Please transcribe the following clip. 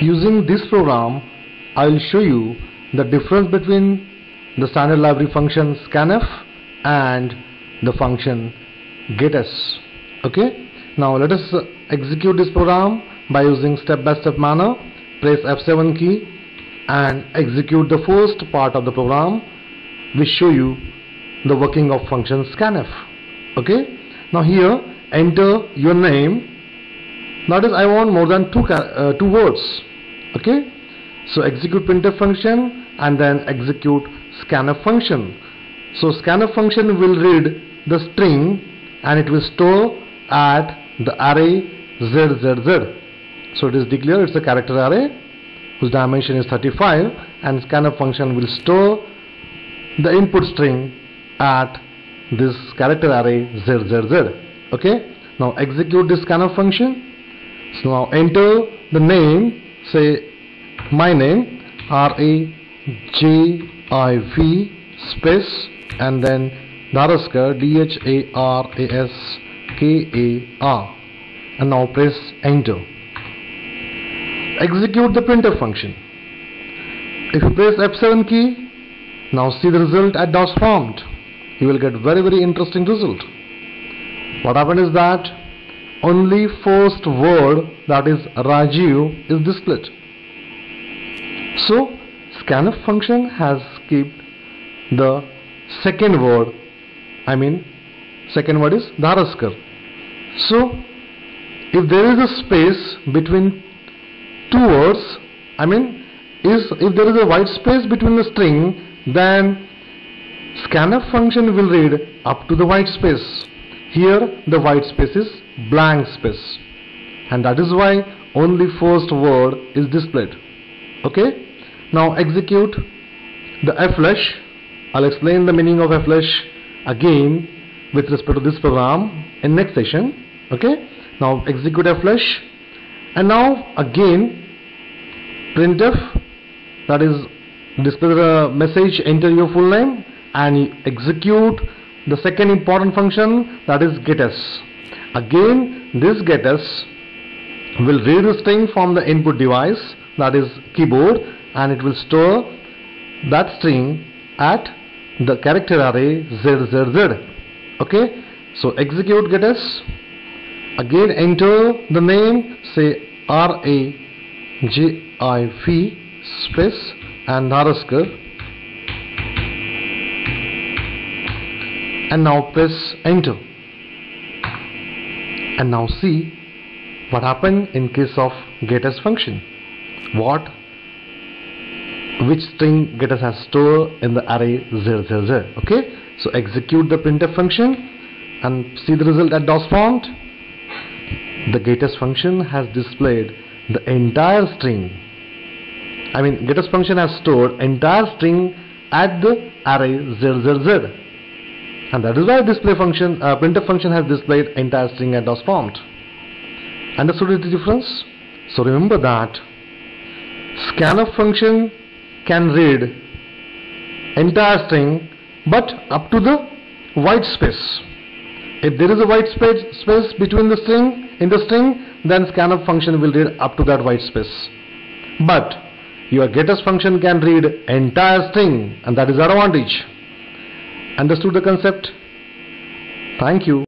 Using this program, I will show you the difference between the standard library function scanf and the function getS. Okay, now let us execute this program by using step-by-step manner. Press F7 key and execute the first part of the program, which show you the working of function scanf. Okay, now here enter your name. That is, I want more than two words. Okay, so execute printf function and then execute scanf function. So scanf function will read the string and it will store at the array ZZZ. So it is declared, it's a character array whose dimension is 35, and scanf function will store the input string at this character array ZZZ. Okay, now execute this scanf function. So now enter the name, say my name, RAJIV space and then Dharaskar, DHARASKAR, and now press enter. Execute the printf function. If you press F7 key, now see the result at DOS prompt. You will get very interesting result. What happened is that only first word, that is Rajiv, is displayed. So scanf function has kept the second word, second word is Dharaskar. So if there is a space between two words, if there is a white space between the string, then scanf function will read up to the white space. Here the white space is blank space, and that is why only first word is displayed. Okay, now execute the flush. I'll explain the meaning of flush again with respect to this program in next session. Okay, now execute flush, and now again printf, that is display the message, enter your full name, and execute the second important function, that is getS. Again this getS will read the string from the input device, that is keyboard, and it will store that string at the character array ZZZ. Okay, so execute getS. Again enter the name, say RAJIV space and Dharaskar, and now press enter. And now see what happened in case of getS function. Which string getS has stored in the array ZZZ. Okay, so execute the printf function and see the result at DOS prompt. The getS function has displayed the entire string. getS function has stored entire string at the array ZZZ, and that is why display function, printf function has displayed entire string at DOS prompt. Understood the difference? So remember that scanf function can read entire string but up to the white space. If there is a white space between the string, then scanf function will read up to that white space. But your getS function can read entire string, and that is our advantage. Understood the concept? Thank you.